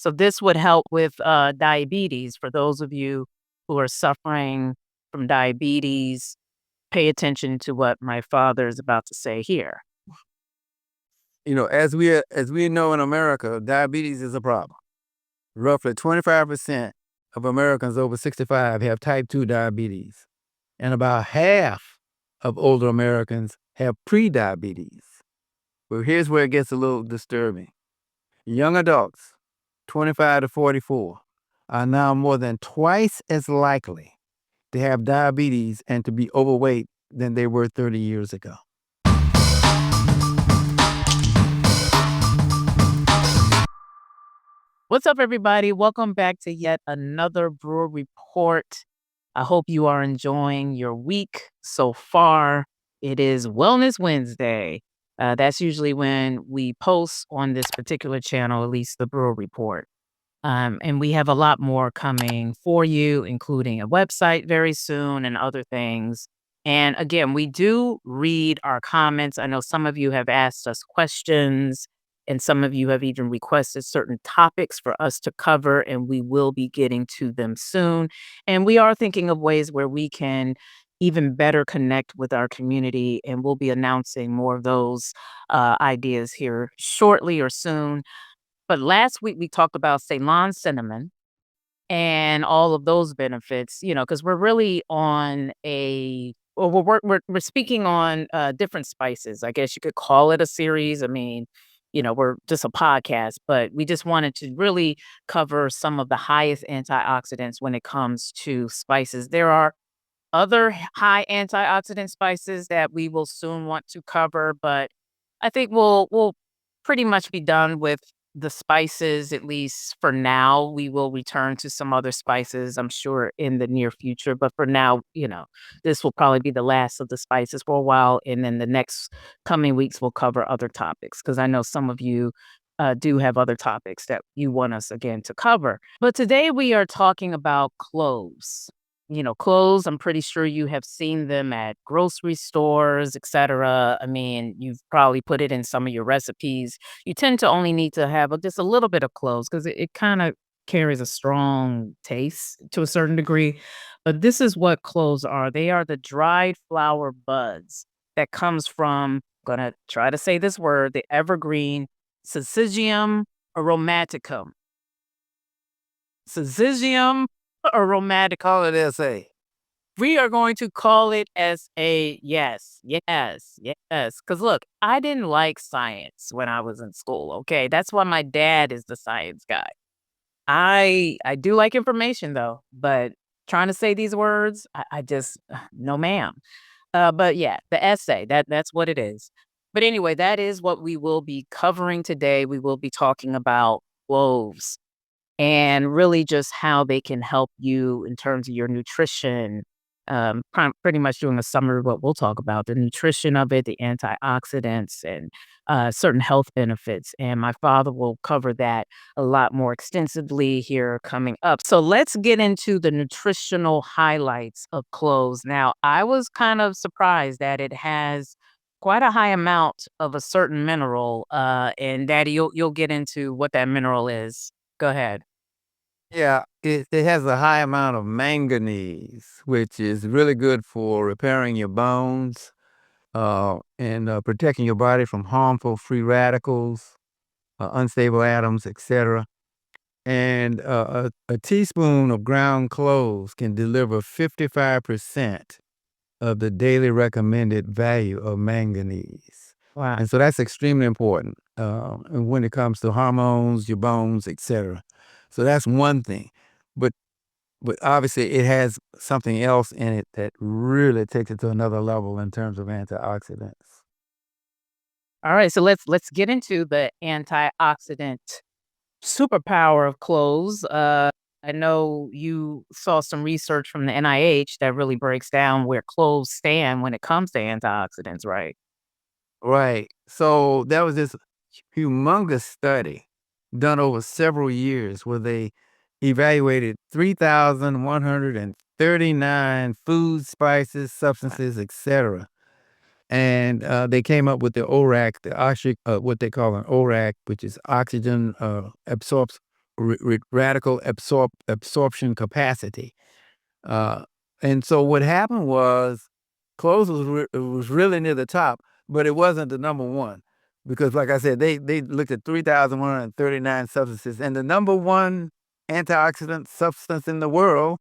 So this would help with diabetes. For those of you who are suffering from diabetes, pay attention to what my father is about to say here. As we know in America, diabetes is a problem. Roughly 25% of Americans over 65 have type 2 diabetes, and about half of older Americans have prediabetes. Well, here's where it gets a little disturbing. Young adults, 25 to 44, are now more than twice as likely to have diabetes and to be overweight than they were 30 years ago. What's up, everybody? Welcome back to yet another Brewer Report. I hope you are enjoying your week so far. It is Wellness Wednesday. That's usually when we post on this particular channel, at least the Brewer Report. And we have a lot more coming for you, including a website very soon and other things. And again, we do read our comments. I know some of you have asked us questions, and some of you have even requested certain topics for us to cover, and we will be getting to them soon. And we are thinking of ways where we can even better connect with our community, and we'll be announcing more of those ideas here shortly or soon. But last week we talked about Ceylon cinnamon and all of those benefits, because we're really on we're speaking on different spices. I guess you could call it a series. I mean, we're just a podcast, but we just wanted to really cover some of the highest antioxidants when it comes to spices. There are other high antioxidant spices that we will soon want to cover, but I think we'll pretty much be done with the spices, at least for now. We will return to some other spices, I'm sure, in the near future. But for now, this will probably be the last of the spices for a while. And then the next coming weeks, we'll cover other topics because I know some of you do have other topics that you want us again to cover. But today we are talking about cloves. Cloves, I'm pretty sure you have seen them at grocery stores, etc. I mean, you've probably put it in some of your recipes. You tend to only need to have just a little bit of cloves because it kind of carries a strong taste to a certain degree. But this is what cloves are. They are the dried flower buds that comes from, I'm gonna try to say this word, the evergreen Syzygium aromaticum. Syzygium aromaticum. Call it SA. We are going to call it SA. Yes, yes, yes. Because look, I didn't like science when I was in school. Okay, that's why my dad is the science guy. I do like information though, but trying to say these words, I just no, ma'am. But yeah, the essay that's what it is. But anyway, that is what we will be covering today. We will be talking about cloves and really just how they can help you in terms of your nutrition. Pretty much doing a summary of what we'll talk about, the nutrition of it, the antioxidants, and certain health benefits. And my father will cover that a lot more extensively here coming up. So let's get into the nutritional highlights of cloves. Now, I was kind of surprised that it has quite a high amount of a certain mineral. And Daddy, you'll get into what that mineral is. Go ahead. Yeah, it has a high amount of manganese, which is really good for repairing your bones and protecting your body from harmful free radicals, unstable atoms, etc. And a teaspoon of ground cloves can deliver 55% of the daily recommended value of manganese. Wow. And so that's extremely important when it comes to hormones, your bones, etc. So that's one thing. But but obviously it has something else in it that really takes it to another level in terms of antioxidants. All right, so let's get into the antioxidant superpower of cloves. I know you saw some research from the NIH that really breaks down where cloves stand when it comes to antioxidants, right? Right. So there was this humongous study done over several years where they evaluated 3,139 foods, spices, substances, etc. And they came up with the ORAC, what they call an ORAC, which is oxygen absorbs radical absorption capacity. And so what happened was Cloves was really near the top, but it wasn't the number one. Because like I said, they looked at 3,139 substances, and the number one antioxidant substance in the world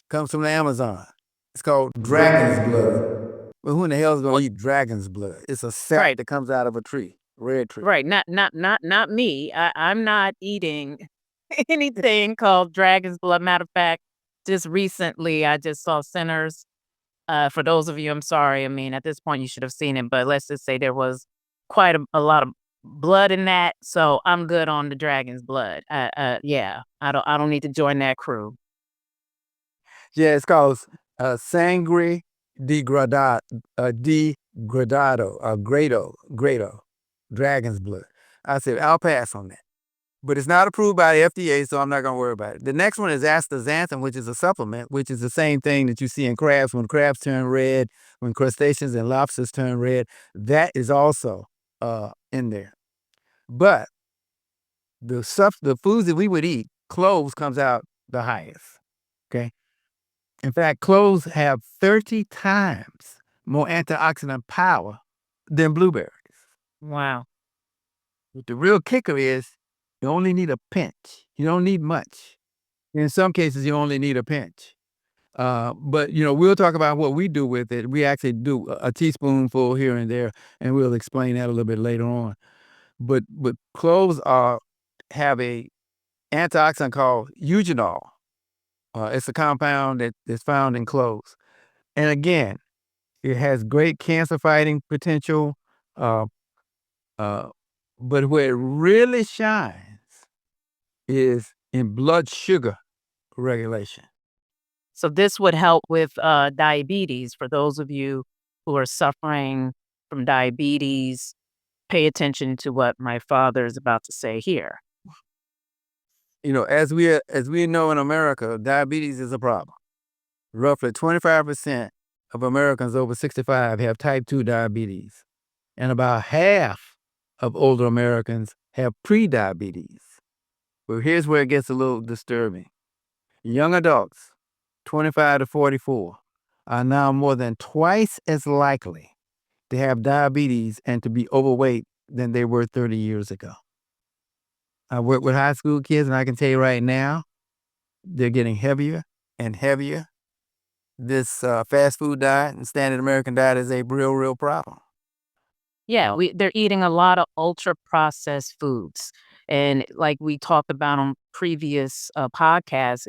comes from the Amazon. It's called dragon's blood. Well, who in the hell is going to eat dragon's blood? It's a sap Right. that comes out of a tree, red tree. Right, not me. I'm not eating anything called dragon's blood. Matter of fact, just recently, I just saw Sinners. For those of you, I'm sorry, I mean, at this point, you should have seen it, but let's just say there was quite a lot of blood in that, so I'm good on the dragon's blood. Yeah, I don't need to join that crew. Yeah, it's called sangre grado, dragon's blood. I said, I'll pass on that. But it's not approved by the FDA, so I'm not going to worry about it. The next one is astaxanthin, which is a supplement, which is the same thing that you see in crabs. When crabs turn red, when crustaceans and lobsters turn red, that is also in there. But the foods that we would eat, cloves comes out the highest. Okay. In fact, cloves have 30 times more antioxidant power than blueberries. Wow. But the real kicker is you only need a pinch. You don't need much. In some cases, you only need a pinch. But we'll talk about what we do with it. We actually do a teaspoonful here and there, and we'll explain that a little bit later on. But cloves have a antioxidant called eugenol. It's a compound that is found in cloves. And again, it has great cancer-fighting potential, uh, uh, but where it really shines is in blood sugar regulation. So this would help with, diabetes. For those of you who are suffering from diabetes, pay attention to what my father is about to say here. As we know in America, diabetes is a problem. Roughly 25% of Americans over 65 have type 2 diabetes, and about half of older Americans have prediabetes. Well, here's where it gets a little disturbing. Young adults, 25 to 44, are now more than twice as likely to have diabetes and to be overweight than they were 30 years ago. I work with high school kids, and I can tell you right now, they're getting heavier and heavier. This fast food diet and standard American diet is a real problem. Yeah, they're eating a lot of ultra-processed foods, and like we talked about on previous, podcasts,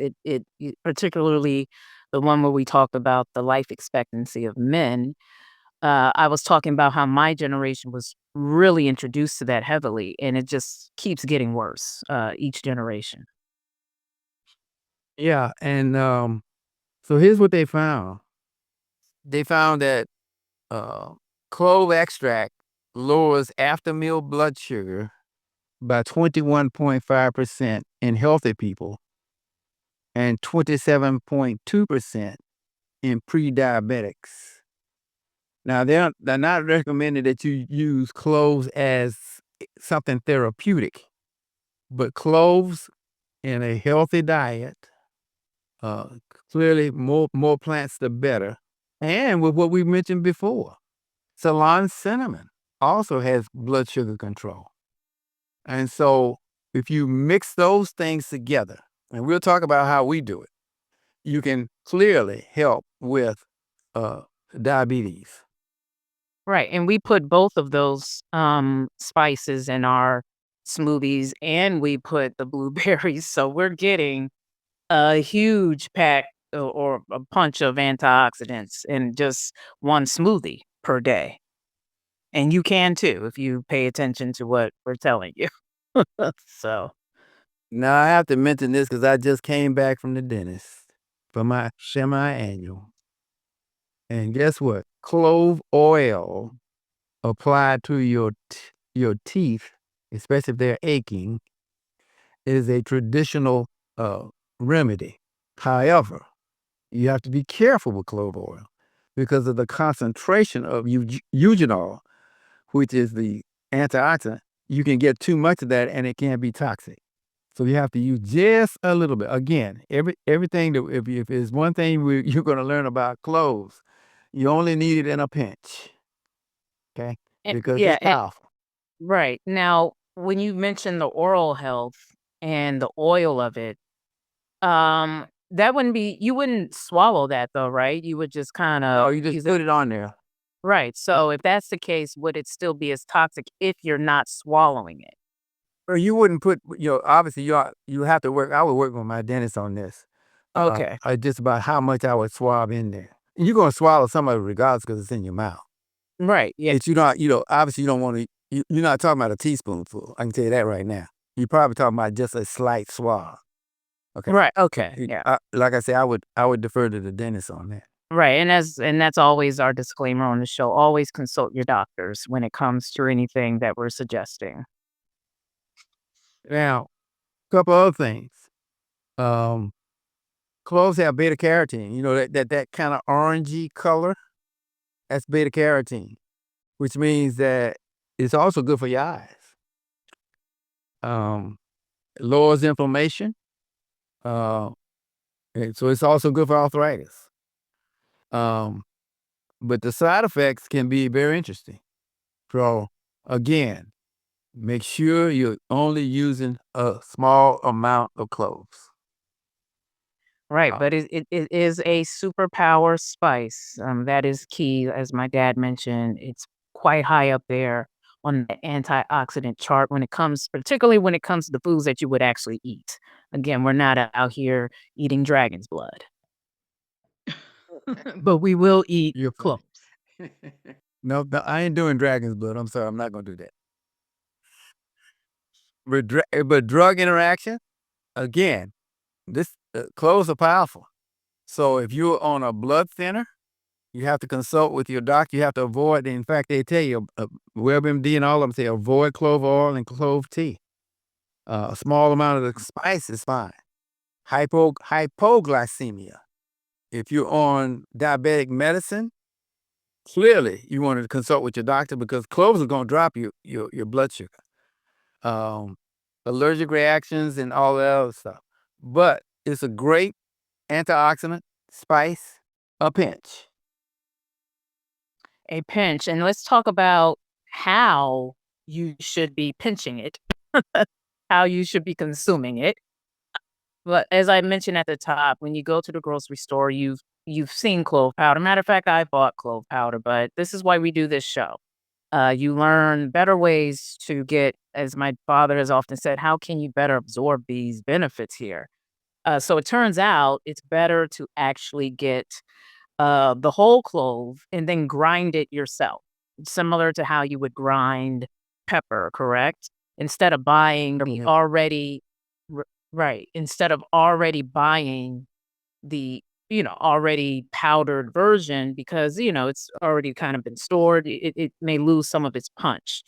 particularly the one where we talked about the life expectancy of men. I was talking about how my generation was really introduced to that heavily, and it just keeps getting worse, each generation. Yeah, and so here's what they found. They found that uh, clove extract lowers after meal blood sugar by 21.5% in healthy people and 27.2% in pre-diabetics. Now, they're not recommending that you use cloves as something therapeutic, but cloves in a healthy diet, uh, clearly more plants the better. And with what we mentioned before, Ceylon cinnamon also has blood sugar control. And so if you mix those things together, and we'll talk about how we do it, you can clearly help with uh, diabetes. Right, and we put both of those, spices in our smoothies, and we put the blueberries, so we're getting a huge pack or a punch of antioxidants in just one smoothie per day. And you can too if you pay attention to what we're telling you. So, Now, I have to mention this because I just came back from the dentist for my semi-annual. And guess what? Clove oil applied to your teeth, especially if they're aching, is a traditional uh, remedy. However, you have to be careful with clove oil because of the concentration of eugenol, which is the antioxidant. You can get too much of that and it can be toxic. So you have to use just a little bit. Again, everything that if there's one thing you're going to learn about cloves, you only need it in a pinch. Okay, because Yeah, it's powerful. right. Now, when you mentioned the oral health and the oil of it, that wouldn't be you wouldn't swallow that though, right? You would just Oh, kinda you just use it. put it on there. Right. So if that's the case, would it still be as toxic if you're not swallowing it? Or you wouldn't put, obviously you have to work. I would work with my dentist on this. Okay. Just about how much I would swab in there. You're gonna swallow some of it regardless because it's in your mouth. Right. Yeah. It's you not, obviously you don't want to. You're not talking about a teaspoonful. I can tell you that right now. You're probably talking about just a slight swab. Okay. Right. Okay. Yeah. Like I say, I would defer to the dentist on that. Right. And that's always our disclaimer on the show. Always consult your doctors when it comes to anything that we're suggesting. Now, a couple other things. Um, Cloves have beta carotene. You know that kind of orangey color. That's beta carotene, which means that it's also good for your eyes. Um, Lowers inflammation. Uh, and so it's also good for arthritis. Um, but the side effects can be very interesting. So again, make sure you're only using a small amount of cloves. Right, Uh, but it is a superpower spice, that is key, as my dad mentioned, it's quite high up there on the antioxidant chart when it comes particularly when it comes to the foods that you would actually eat. Again, we're not out here eating dragon's blood, but we will eat you're funny. cloves. No, no, I ain't doing dragon's blood. I'm sorry, I'm not gonna do that. But drug interaction, again, this cloves are powerful. So if you're on a blood thinner, you have to consult with your doctor. You have to avoid. In fact, they tell you, WebMD and all of them say avoid clove oil and clove tea. A small amount of the spice is fine. Hypoglycemia. If you're on diabetic medicine, clearly you want to consult with your doctor because cloves are going to drop your blood sugar. Um, Allergic reactions and all that other stuff. But it's a great antioxidant spice, a pinch. A pinch, and let's talk about how you should be pinching it, how you should be consuming it. But as I mentioned at the top, when you go to the grocery store, you've seen clove powder. Matter of fact, I bought clove powder, but this is why we do this show. You learn better ways to get, as my father has often said, how can you better absorb these benefits here? So it turns out it's better to actually get the whole clove and then grind it yourself, similar to how you would grind pepper, correct? Instead of buying the Yeah. already right, instead of already buying the, already powdered version because, it's already kind of been stored, it may lose some of its punch.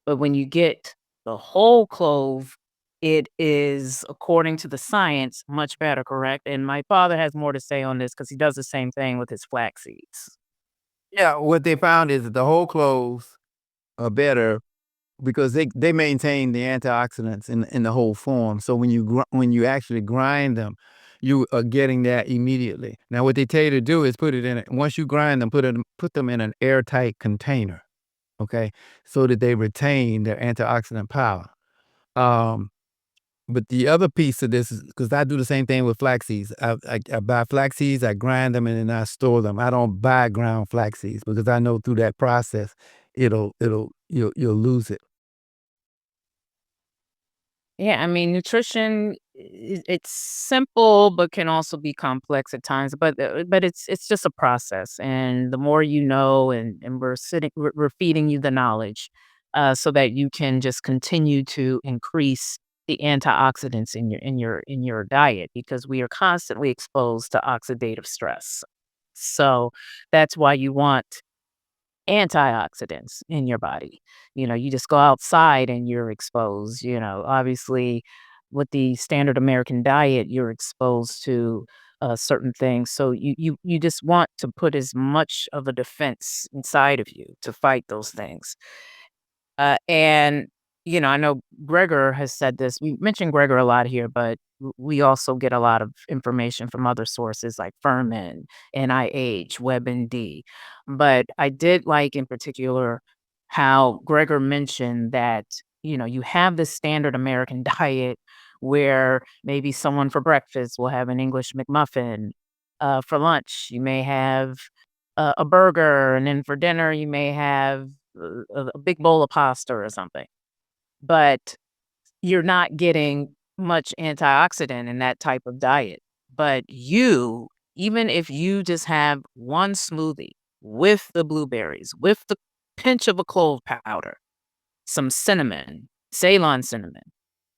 But when you get the whole clove, it is, according to the science, much better, correct? And my father has more to say on this because he does the same thing with his flax seeds. Yeah, what they found is that the whole cloves are better because they maintain the antioxidants in the whole form. So when you actually grind them, you are getting that immediately. Now, what they tell you to do is put it in once you grind them, put them in an airtight container, okay, so that they retain their antioxidant power. Um, but the other piece of this is because I do the same thing with flax seeds. I buy flax seeds, I grind them, and then I store them. I don't buy ground flax seeds because I know through that process, you'll lose it. Yeah, I mean, nutrition, it's simple, but can also be complex at times. But it's just a process, and the more you know, and we're feeding you the knowledge, so that you can just continue to increase the antioxidants in your diet because we are constantly exposed to oxidative stress. So that's why you want antioxidants in your body. You just go outside and you're exposed, obviously with the standard American diet, you're exposed to certain things. So you just want to put as much of a defense inside of you to fight those things. And I know Gregor has said this. We mention Gregor a lot here, but we also get a lot of information from other sources like Furman, NIH, WebMD. But I did like in particular how Gregor mentioned that, you have the standard American diet where maybe someone for breakfast will have an English McMuffin. For lunch, you may have a burger, and then for dinner, you may have a big bowl of pasta or something, but you're not getting much antioxidant in that type of diet. But even if you just have one smoothie with the blueberries, with the pinch of a clove powder, some cinnamon, Ceylon cinnamon,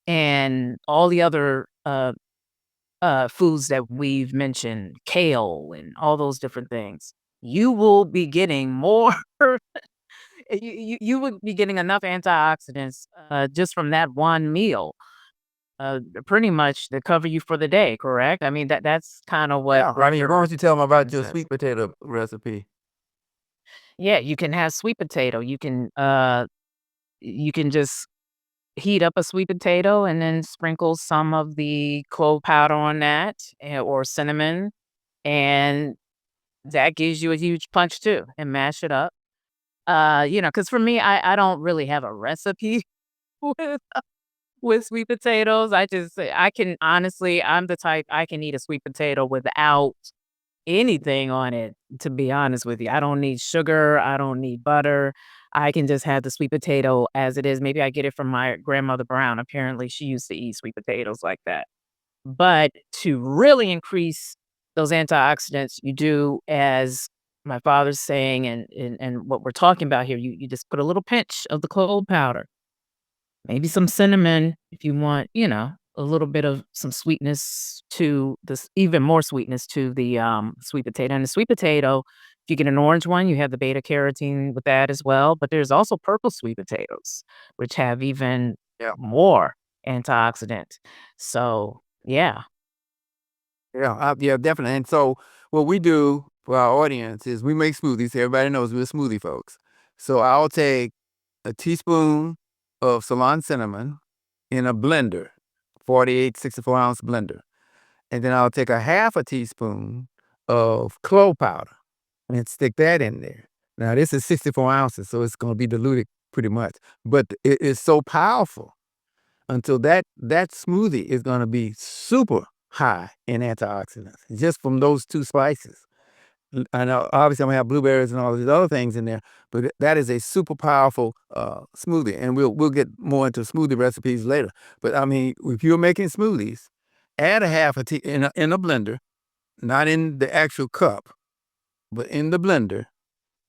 and all the other foods that we've mentioned, kale and all those different things, you will be getting more. You would be getting enough antioxidants just from that one meal, pretty much to cover you for the day, correct? I mean, that's kinda what Yeah, I mean, why Gregor don't you tell them about your says. sweet potato recipe? Yeah, you can have sweet potato. You can just heat up a sweet potato and then sprinkle some of the clove powder on that, or cinnamon, and that gives you a huge punch too, and mash it up. Because for me, I don't really have a recipe with sweet potatoes. I can honestly, I'm the type I can eat a sweet potato without anything on it, to be honest with you. I don't need sugar, I don't need butter. I can just have the sweet potato as it is. Maybe I get it from my grandmother Brown. Apparently, she used to eat sweet potatoes like that. But to really increase those antioxidants, you do as my father's saying, and what we're talking about here, you just put a little pinch of the clove powder, maybe some cinnamon if you want, a little bit of some sweetness to this, even more sweetness to the sweet potato. And the sweet potato, if you get an orange one, you have the beta carotene with that as well. But there's also purple sweet potatoes, which have even Yeah. more antioxidant. So, yeah. Yeah, yeah, definitely. And so what we do for our audience is we make smoothies. Everybody knows we're smoothie folks. So I'll take a teaspoon of Ceylon cinnamon in a blender, 48, 64-ounce blender. And then I'll take a half a teaspoon of clove powder and stick that in there. Now, this is 64 ounces, so it's going to be diluted pretty much. But it is so powerful until that smoothie is going to be super high in antioxidants just from those two spices. I know obviously I'm gonna have blueberries and all these other things in there, but that is a super powerful smoothie, and we'll get more into smoothie recipes later. But I mean, if you're making smoothies, add a half a tea in a blender, not in the actual cup, but in the blender.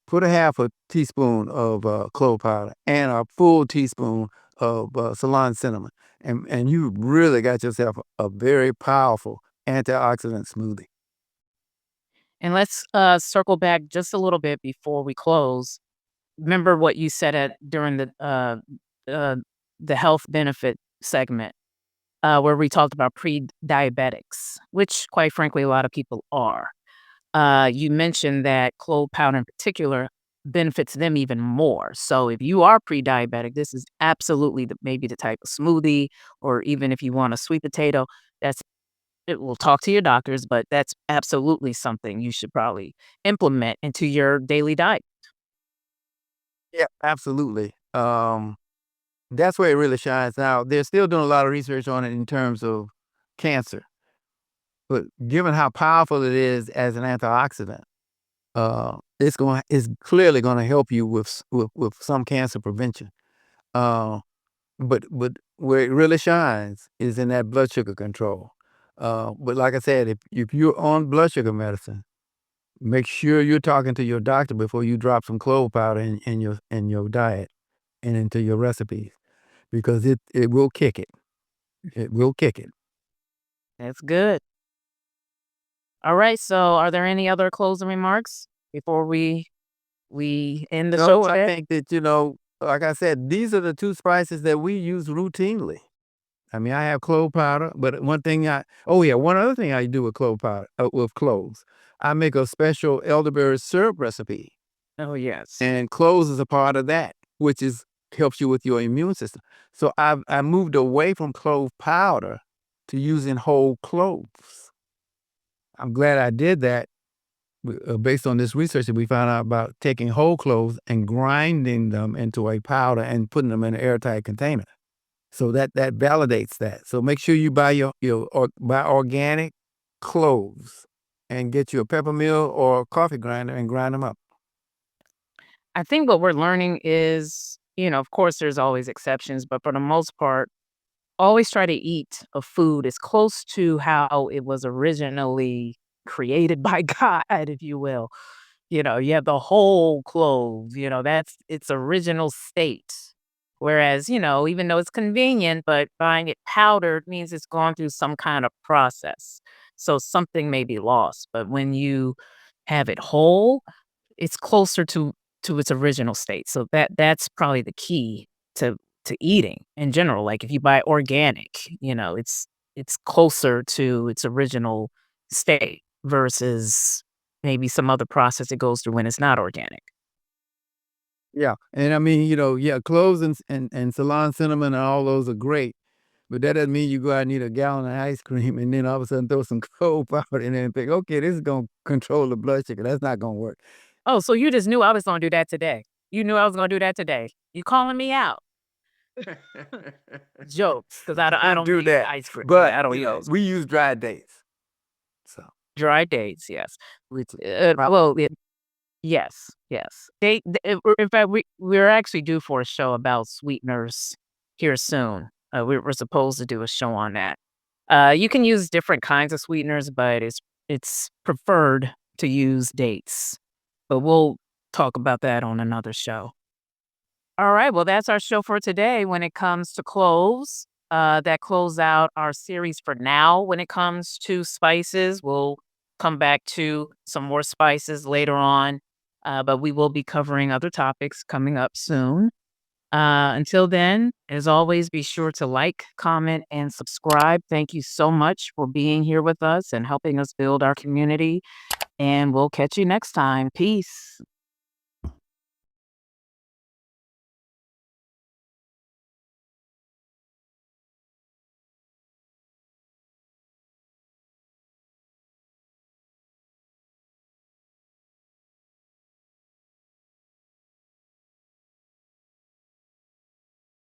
Put a half a teaspoon of clove powder and a full teaspoon of Ceylon cinnamon, and you really got yourself a very powerful antioxidant smoothie. And let's circle back just a little bit before we close. Remember what you said during uh, the health benefit segment, where we talked about pre-diabetics, which quite frankly, a lot of people are. You mentioned that clove powder in particular benefits them even more. So if you are pre-diabetic, this is absolutely maybe the type of smoothie, or even if you want a sweet potato, that's it will talk to your doctors, but that's absolutely something you should probably implement into your daily diet. Yeah, absolutely. That's where it really shines. Now, they're still doing a lot of research on it in terms of cancer, but given how powerful it is as an antioxidant, it's clearly going to help you with with some cancer prevention. Uh, but where it really shines is in that blood sugar control. But like I said, if you're on blood sugar medicine, make sure you're talking to your doctor before you drop some clove powder in your diet and into your recipes because it will kick it. It will kick it. That's good. All right. So, are there any other closing remarks before we end the No, show I today? think that, like I said, these are the two spices that we use routinely. I mean, I have clove powder, but one other thing I do with clove powder, with cloves, I make a special elderberry syrup recipe, Oh yes. and cloves is a part of that, which is helps you with your immune system. So I moved away from clove powder to using whole cloves. I'm glad I did that based on this research that we found out about taking whole cloves and grinding them into a powder and putting them in an airtight container. So that validates that. So make sure you buy buy organic cloves and get you a pepper mill or a coffee grinder and grind them up. I think what we're learning is, of course, there's always exceptions, but for the most part, always try to eat a food as close to how it was originally created by God, if you will. You have the whole clove, that's its original state. Whereas, even though it's convenient, but buying it powdered means it's gone through some kind of process. So something may be lost. But when you have it whole, it's closer to its original state. So that's probably the key to eating in general. Like if you buy organic, it's closer to its original state versus maybe some other process it goes through when it's not organic. Yeah, and I mean, yeah, cloves and Ceylon cinnamon and all those are great, but that doesn't mean you go out and eat a gallon of ice cream and then all of a sudden throw some cold powder in there and think, okay, this is gonna control the blood sugar. That's not gonna work. Oh, so you just knew I was gonna do that today. You knew I was gonna do that today. You calling me out. Jokes, 'cause I Don't don't do eat that. ice cream. But Yeah, I don't eat ice we cream. use dried dates. So Dry dates, yes. which Well, yes, yes. In fact, we're actually due for a show about sweeteners here soon. We're supposed to do a show on that. You can use different kinds of sweeteners, but it's preferred to use dates. But we'll talk about that on another show. All right. Well, that's our show for today when it comes to cloves. That close out our series for now when it comes to spices. We'll come back to some more spices later on, but we will be covering other topics coming up soon. Until then, as always, be sure to like, comment, and subscribe. Thank you so much for being here with us and helping us build our community. And we'll catch you next time. Peace.